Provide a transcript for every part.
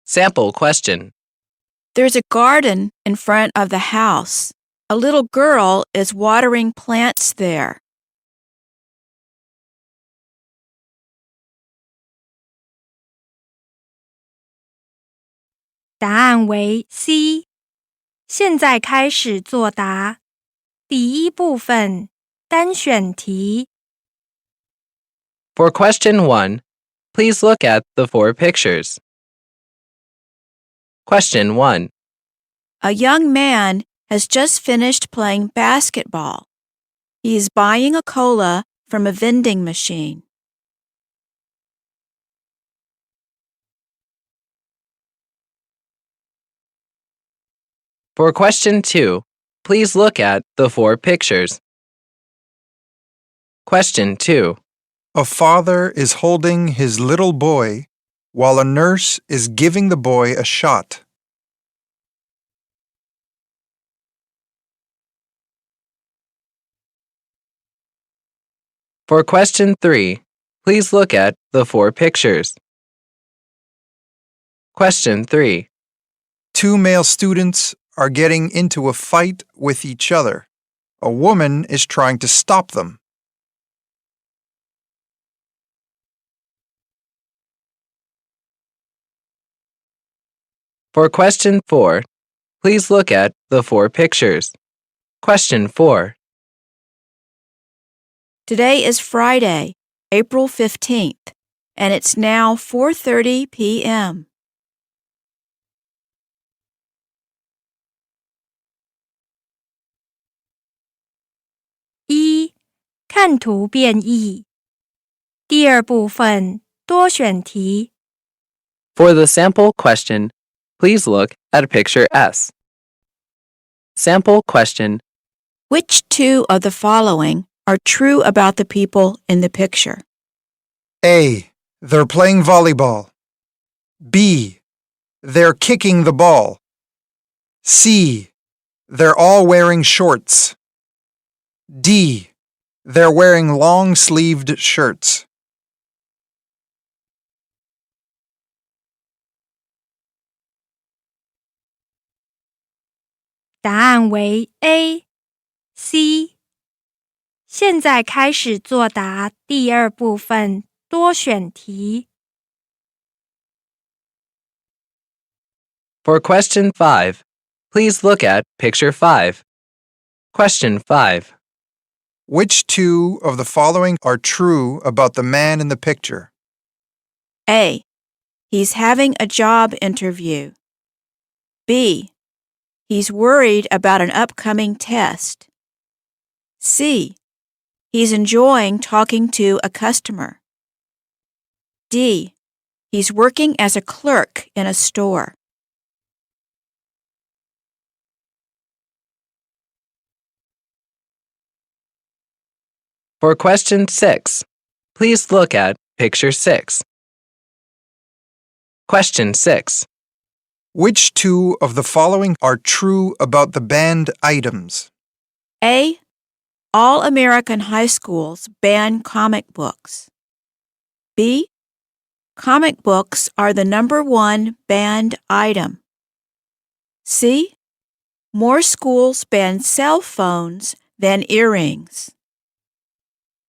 Sample question. There's a garden in front of the house. A little girl is watering plants there. 答案为 C。现在开始作答。第一部分单选题。For question 1, please look at the 4 pictures. Question 1. A young man has just finished playing basketball. He is buying a cola from a vending machine. For question 2, please look at the 4 pictures. Question 2. A father is holding his little boy while a nurse is giving the boy a shot. For question 3, please look at the 4 pictures. Question 3. 2 male students are getting into a fight with each other. A woman is trying to stop them. For question 4, please look at the 4 pictures. Question 4. Today is Friday, April 15th, and it's now 4:30 p.m. 一、看图变义。第二部分多选题。For the sample question, please look at picture S. Sample question. Which 2 of the following are true about the people in the picture? A. They're playing volleyball. B. They're kicking the ball. C. They're all wearing shorts. D. They're wearing long-sleeved shirts. 答案为 A、C。现在开始作答第二部分多选题。For question 5, please look at picture 5. Question 5. Which 2 of the following are true about the man in the picture? A. He's having a job interview. B. He's worried about an upcoming test. C. He's enjoying talking to a customer. D. He's working as a clerk in a store. For question 6, please look at picture 6. Question 6. Which 2 of the following are true about the banned items? A. All American high schools ban comic books. B. Comic books are the number 1 banned item. C. More schools ban cell phones than earrings.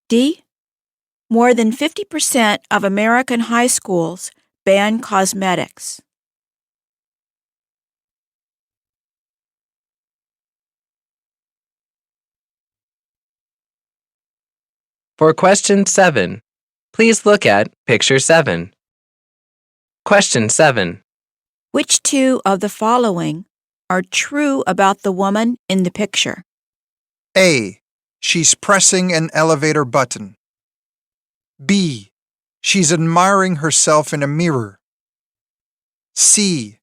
D. More than 50% of American high schools ban cosmetics. For question 7, please look at picture 7. Question 7. Which 2 of the following are true about the woman in the picture? A. She's pressing an elevator button. B. She's admiring herself in a mirror. C.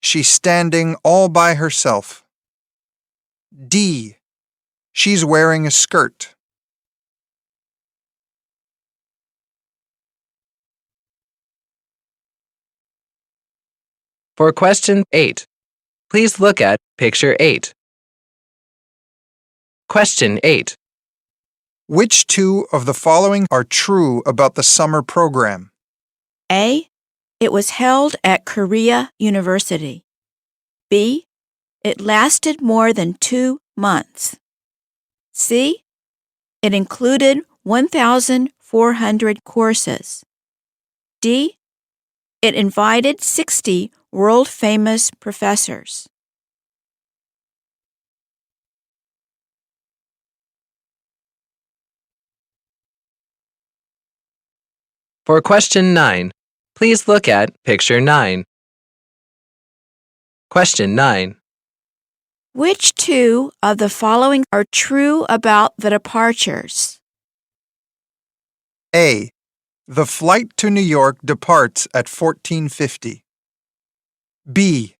She's standing all by herself. D. She's wearing a skirt. For question 8, please look at picture 8. Question 8. Which 2 of the following are true about the summer program? A. It was held at Korea University. B. It lasted more than 2 months. C. It included 1,400 courses. D. It invited 60 world-famous professors. For question 9, please look at picture 9. Question 9. Which two of the following are true about the departures? A. The flight to New York departs at 14:50. B.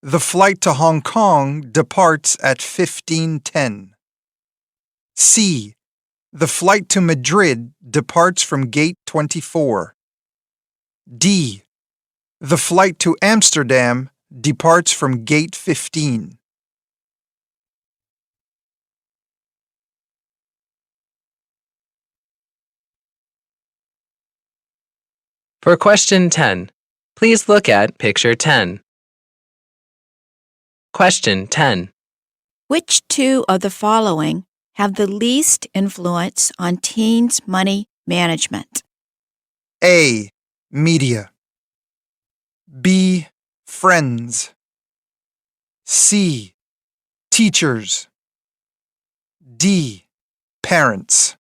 The flight to Hong Kong departs at 15:10. C. The flight to Madrid departs from gate 24. D. The flight to Amsterdam departs from gate 15. For question 10, please look at picture 10. Question 10. Which two of the following have the least influence on teens' money management? A. Media. B. Friends. C. Teachers. D. Parents.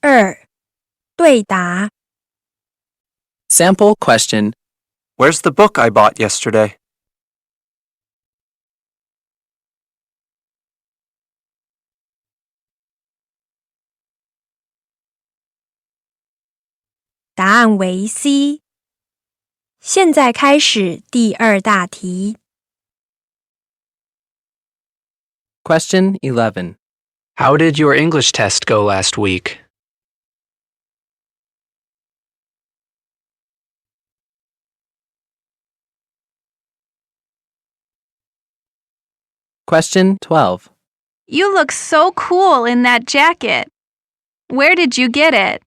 (2) 对答 Sample question. Where's the book I bought yesterday? (答案为 C) 现在开始第2大题 Question 11. How did your English test go last week? Question 12. You look so cool in that jacket. Where did you get it?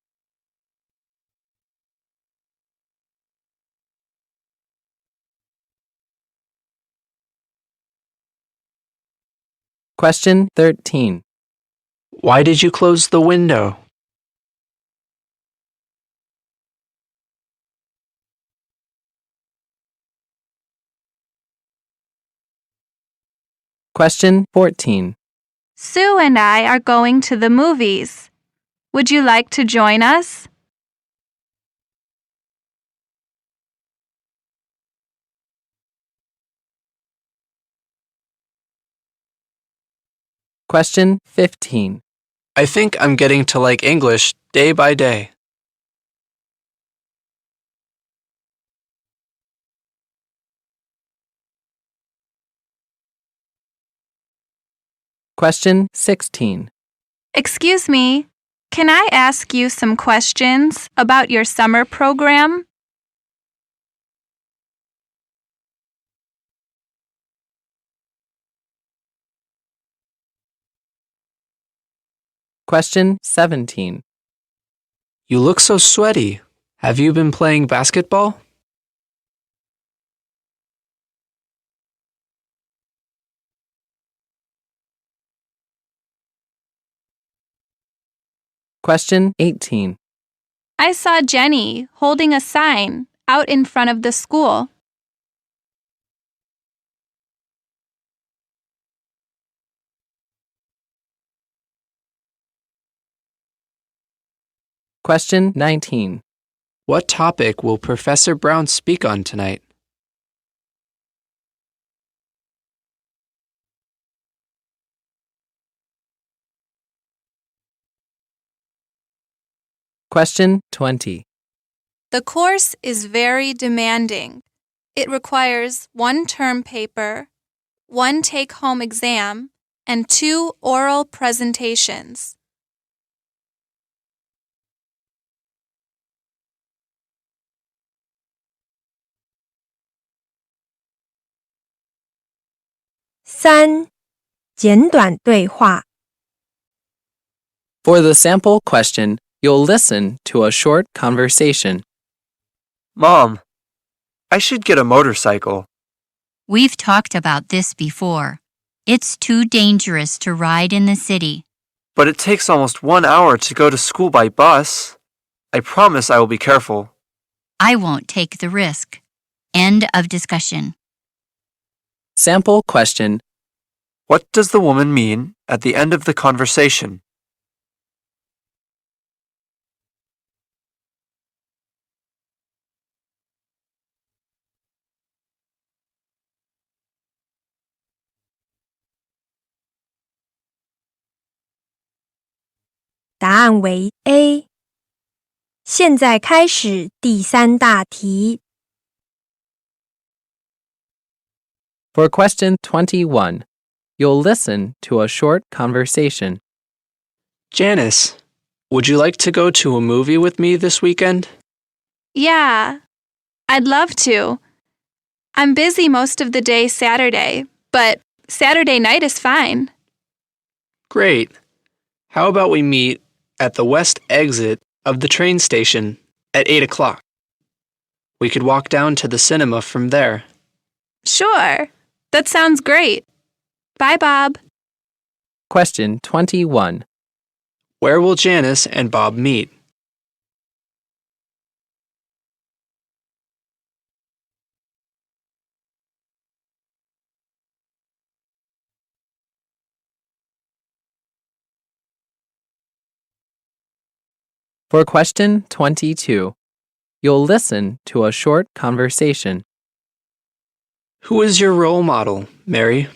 Question 13. Why did you close the window? Question 14. Sue and I are going to the movies. Would you like to join us? Question 15. I think I'm getting to like English day by day. Question 16. Excuse me, can I ask you some questions about your summer program? Question 17. You look so sweaty. Have you been playing basketball? Question 18. I saw Jenny holding a sign out in front of the school. Question 19. What topic will Professor Brown speak on tonight? Question 20. The course is very demanding. It requires 1 term paper, 1 take-home exam, and 2 oral presentations. 简短对话。For the sample question, you'll listen to a short conversation. Mom, I should get a motorcycle. We've talked about this before. It's too dangerous to ride in the city. But it takes almost 1 hour to go to school by bus. I promise I will be careful. I won't take the risk. End of discussion. Sample question. What does the woman mean at the end of the conversation? "答案为 A。现在开始第3大题。For question 21, you'll listen to a short conversation. Janice, would you like to go to a movie with me this weekend? Yeah, I'd love to. I'm busy most of the day Saturday, but Saturday night is fine. Great. How about we meet at the west exit of the train station at 8 o'clock? We could walk down to the cinema from there. Sure, that sounds great. Bye, Bob. Question 21. Where will Janice and Bob meet? For question 22, you'll listen to a short conversation. Who is your role model, Mary?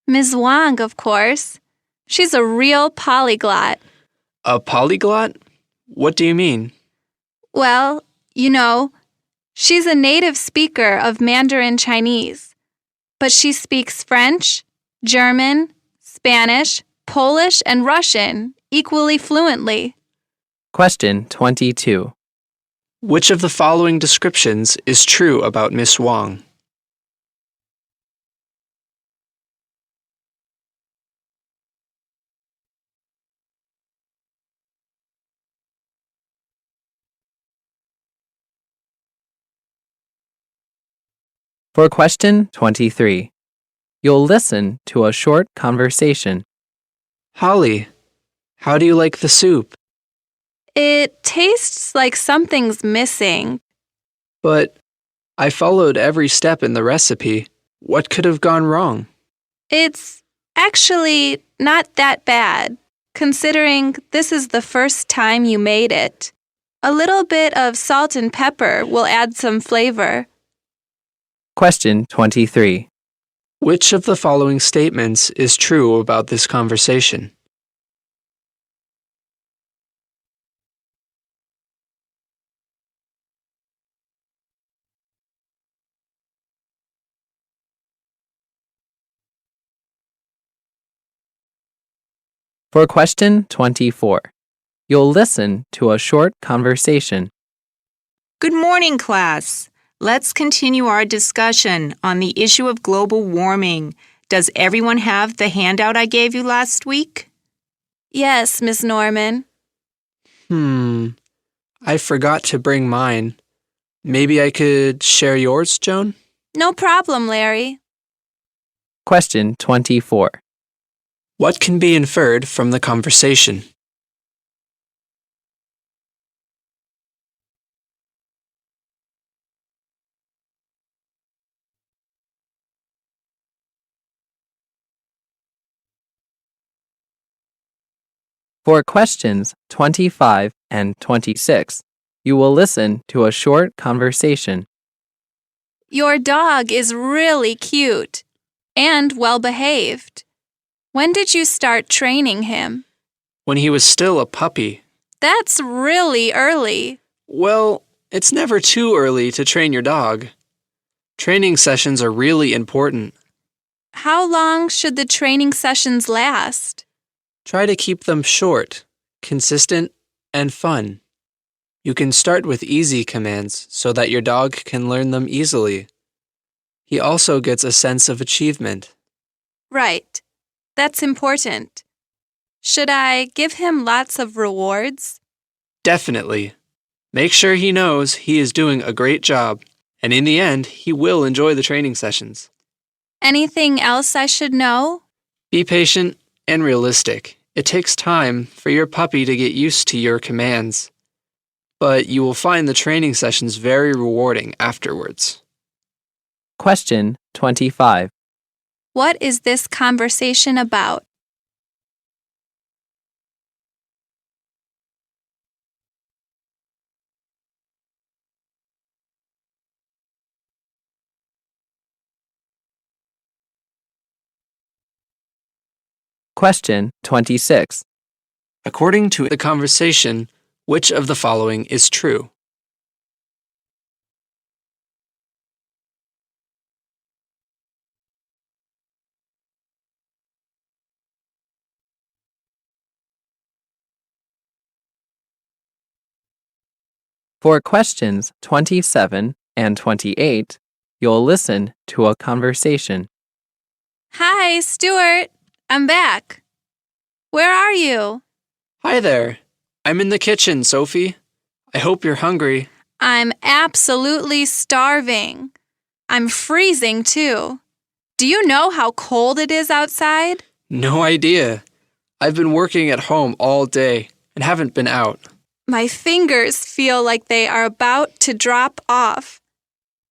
Ms. Wang, of course. She's a real polyglot. A polyglot? What do you mean? Well, she's a native speaker of Mandarin Chinese, but she speaks French, German, Spanish, Polish, and Russian equally fluently. Question 22. Which of the following descriptions is true about Miss Wang? For question 23, you'll listen to a short conversation. Holly, how do you like the soup? It tastes like something's missing. But I followed every step in the recipe. What could have gone wrong? It's actually not that bad, considering this is the first time you made it. A little bit of salt and pepper will add some flavor. Question 23. Which of the following statements is true about this conversation? For question 24, you'll listen to a short conversation. Good morning, class. Let's continue our discussion on the issue of global warming. Does everyone have the handout I gave you last week? Yes, Miss Norman. I forgot to bring mine. Maybe I could share yours, Joan? No problem, Larry. Question 24. What can be inferred from the conversation? For questions 25 and 26, you will listen to a short conversation. Your dog is really cute and well-behaved. When did you start training him? When he was still a puppy. That's really early. Well, it's never too early to train your dog. Training sessions are really important. How long should the training sessions last? Try to keep them short, consistent, and fun. You can start with easy commands so that your dog can learn them easily. He also gets a sense of achievement. Right. That's important. Should I give him lots of rewards? Definitely. Make sure he knows he is doing a great job, and in the end, he will enjoy the training sessions. Anything else I should know? Be patient and realistic. It takes time for your puppy to get used to your commands, but you will find the training sessions very rewarding afterwards. Question 25. What is this conversation about? Question 26. According to the conversation, which of the following is true? For questions 27 and 28, you'll listen to a conversation. Hi, Stuart. I'm back. Where are you? Hi there. I'm in the kitchen, Sophie. I hope you're hungry. I'm absolutely starving. I'm freezing too. Do you know how cold it is outside? No idea. I've been working at home all day and haven't been out. My fingers feel like they are about to drop off.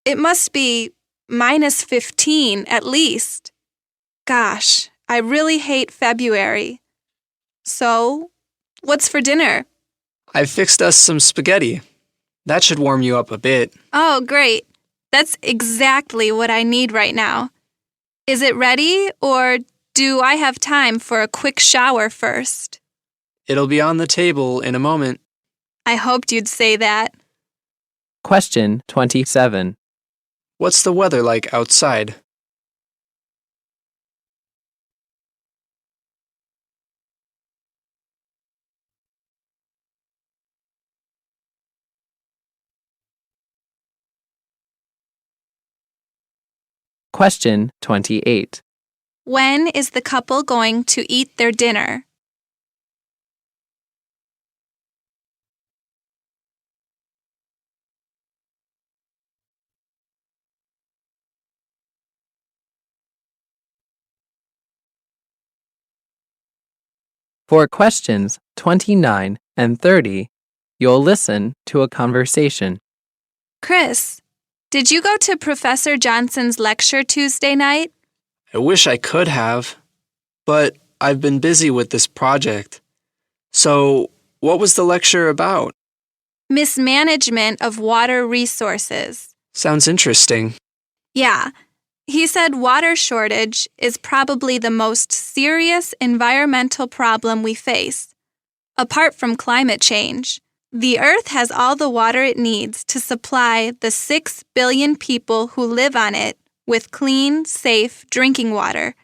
It must be -15 at least. Gosh, I really hate February. So, what's for dinner? I've fixed us some spaghetti. That should warm you up a bit. Oh, great. That's exactly what I need right now. Is it ready, or do I have time for a quick shower first? It'll be on the table in a moment. I hoped you'd say that. Question 27. What's the weather like outside? Question 28. When is the couple going to eat their dinner? For questions 29 and 30, you'll listen to a conversation. Chris, did you go to Professor Johnson's lecture Tuesday night? I wish I could have, but I've been busy with this project. So, what was the lecture about? Mismanagement of water resources. Sounds interesting. Yeah, he said water shortage is probably the most serious environmental problem we face. Apart from climate change, the Earth has all the water it needs to supply the 6 billion people who live on it with clean, safe drinking water.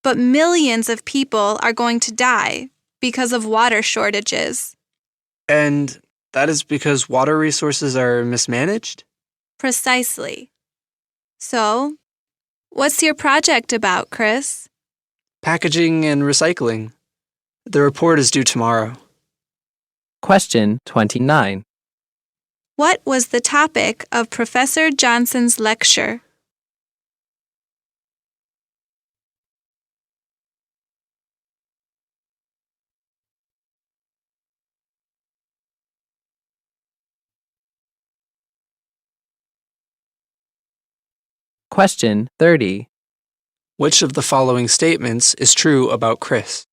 But millions of people are going to die because of water shortages. And that is because water resources are mismanaged? Precisely. So, what's your project about, Chris? Packaging and recycling. The report is due tomorrow. Question 29. What was the topic of Professor Johnson's lecture? Question 30. Which of the following statements is true about Chris?4.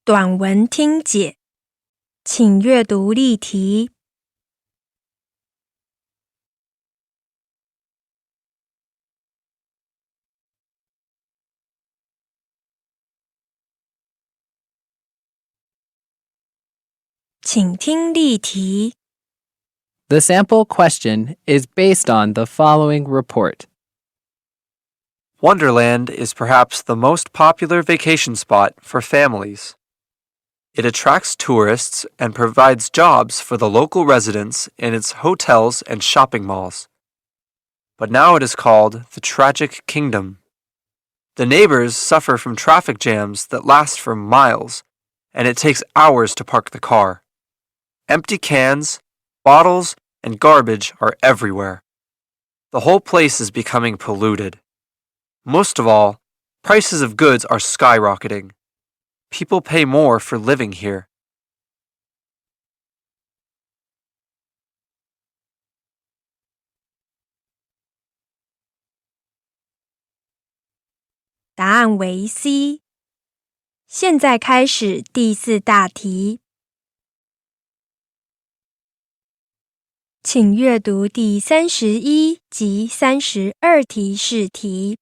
短文听解，请阅读例题。请听例题。 The sample question is based on the following report. Wonderland is perhaps the most popular vacation spot for families. It attracts tourists and provides jobs for the local residents in its hotels and shopping malls. But now it is called the Tragic Kingdom. The neighbors suffer from traffic jams that last for miles, and it takes hours to park the car. Empty cans, bottles, and garbage are everywhere. The whole place is becoming polluted. Most of all, prices of goods are skyrocketing. People pay more for living here. 答案为 C。现在开始第4大题，请阅读第31及32题试题。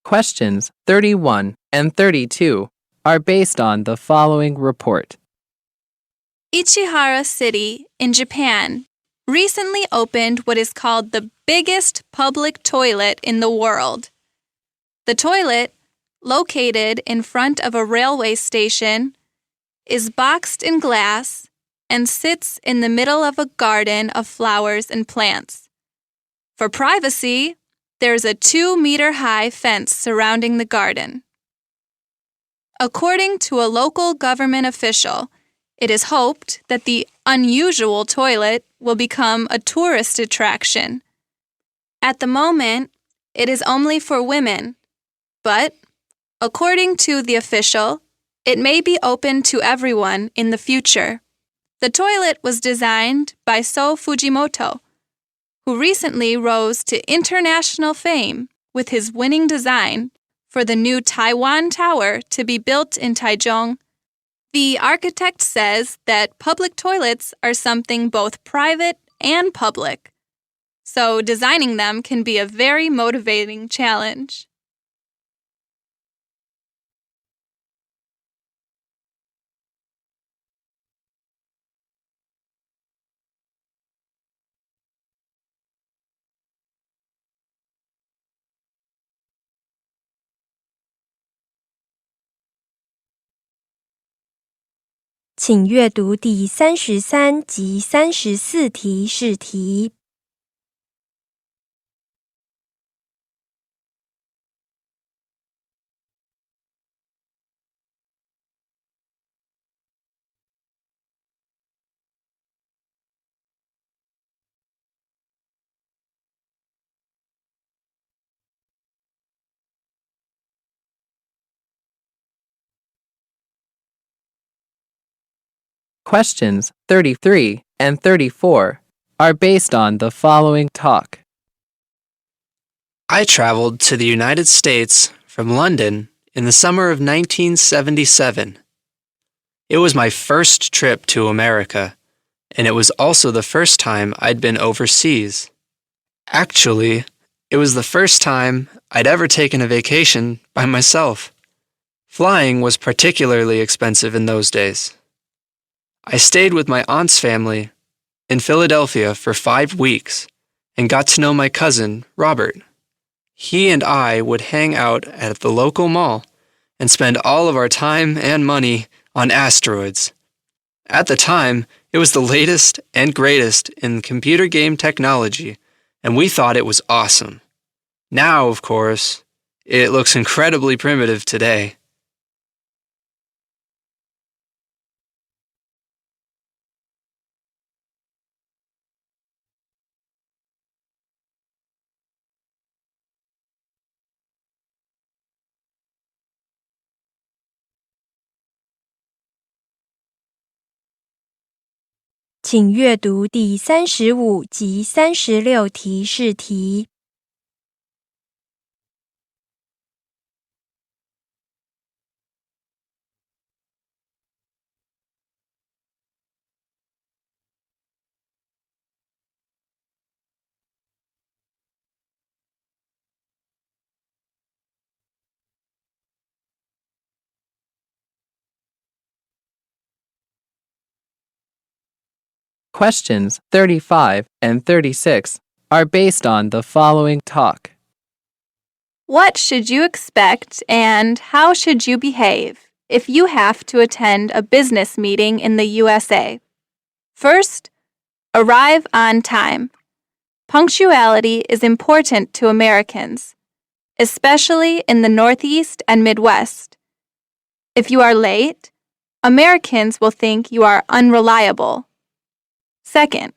Questions 31 and 32 are based on the following report. Ichihara City in Japan recently opened what is called the biggest public toilet in the world. The toilet, located in front of a railway station, is boxed in glass and sits in the middle of a garden of flowers and plants. For privacy, there's a 2-meter-high fence surrounding the garden. According to a local government official, it is hoped that the unusual toilet will become a tourist attraction. At the moment, it is only for women, but, according to the official, it may be open to everyone in the future. The toilet was designed by So Fujimoto, who recently rose to international fame with his winning design for the new Taiwan Tower to be built in Taichung. The architect says that public toilets are something both private and public, so designing them can be a very motivating challenge.请阅读第33及34题试题。Questions 33 and 34 are based on the following talk. I traveled to the United States from London in the summer of 1977. It was my first trip to America, and it was also the first time I'd been overseas. Actually, it was the first time I'd ever taken a vacation by myself. Flying was particularly expensive in those days. I stayed with my aunt's family in Philadelphia for 5 weeks and got to know my cousin, Robert. He and I would hang out at the local mall and spend all of our time and money on asteroids. At the time, it was the latest and greatest in computer game technology, and we thought it was awesome. Now, of course, it looks incredibly primitive today. “请阅读第35及36题试题。Questions 35 and 36 are based on the following talk. What should you expect and how should you behave if you have to attend a business meeting in the USA? First, arrive on time. Punctuality is important to Americans, especially in the Northeast and Midwest. If you are late, Americans will think you are unreliable. Second,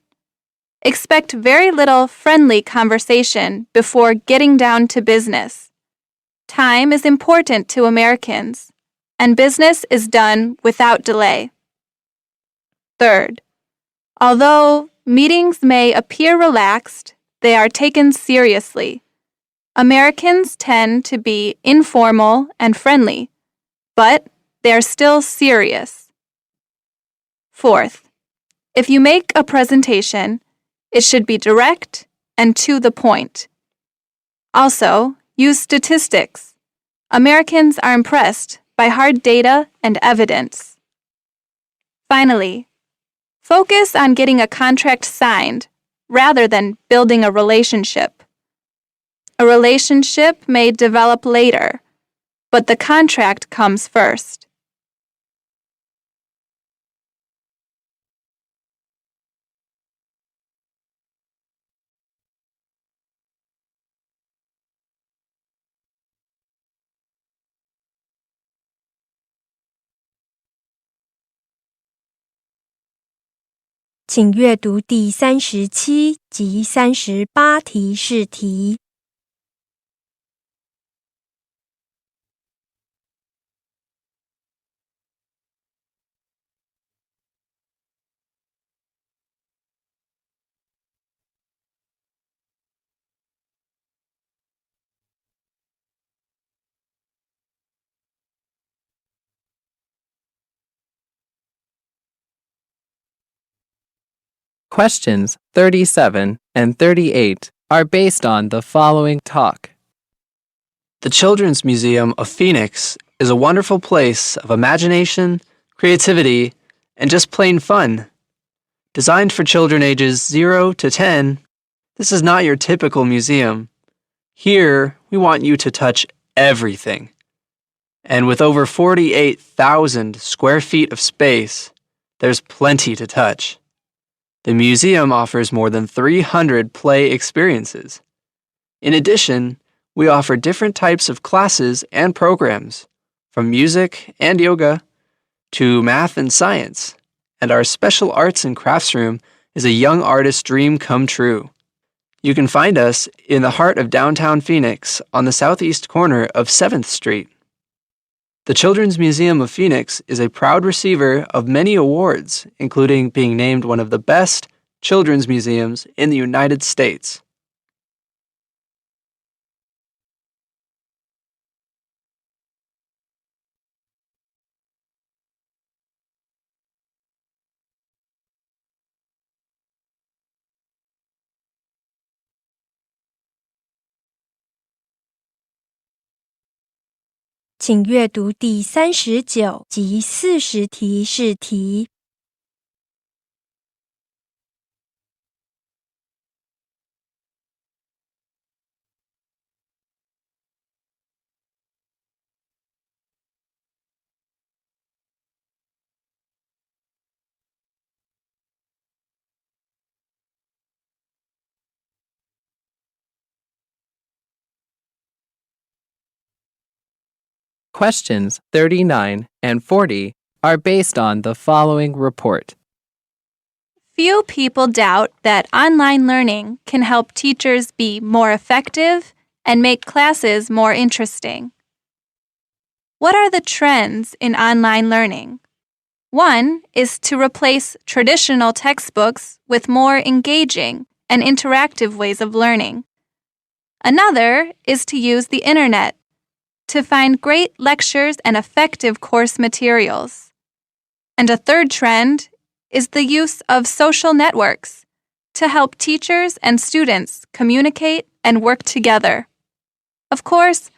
expect very little friendly conversation before getting down to business. Time is important to Americans, and business is done without delay. Third, although meetings may appear relaxed, they are taken seriously. Americans tend to be informal and friendly, but they are still serious. Fourth, if you make a presentation, it should be direct and to the point. Also, use statistics. Americans are impressed by hard data and evidence. Finally, focus on getting a contract signed rather than building a relationship. A relationship may develop later, but the contract comes first. "请阅读第37及38题试题。Questions 37 and 38 are based on the following talk. The Children's Museum of Phoenix is a wonderful place of imagination, creativity, and just plain fun. Designed for children ages 0 to 10, this is not your typical museum. Here, we want you to touch everything. And with over 48,000 square feet of space, there's plenty to touch. The museum offers more than 300 play experiences. In addition, we offer different types of classes and programs, from music and yoga to math and science, and our special arts and crafts room is a young artist's dream come true. You can find us in the heart of downtown Phoenix on the southeast corner of 7th Street. The Children's Museum of Phoenix is a proud receiver of many awards, including being named one of the best children's museums in the United States. "请阅读第39及40题试题。Questions 39 and 40 are based on the following report. Few people doubt that online learning can help teachers be more effective and make classes more interesting. What are the trends in online learning? One is to replace traditional textbooks with more engaging and interactive ways of learning. Another is to use the internet to find great lectures and effective course materials. And a third trend is the use of social networks to help teachers and students communicate and work together. Of course,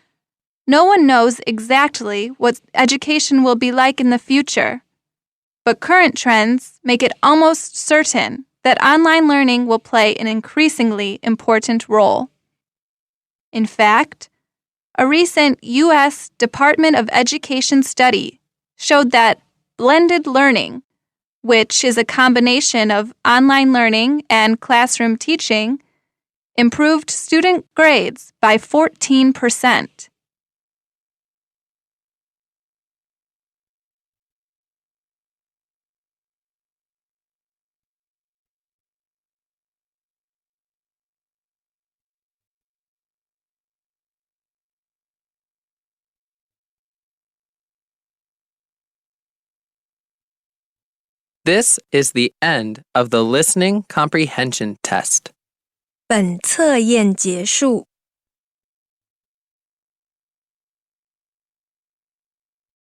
no one knows exactly what education will be like in the future, but current trends make it almost certain that online learning will play an increasingly important role. In fact, a recent U.S. Department of Education study showed that blended learning, which is a combination of online learning and classroom teaching, improved student grades by 14%. This is the end of the listening comprehension test. 本测验结束。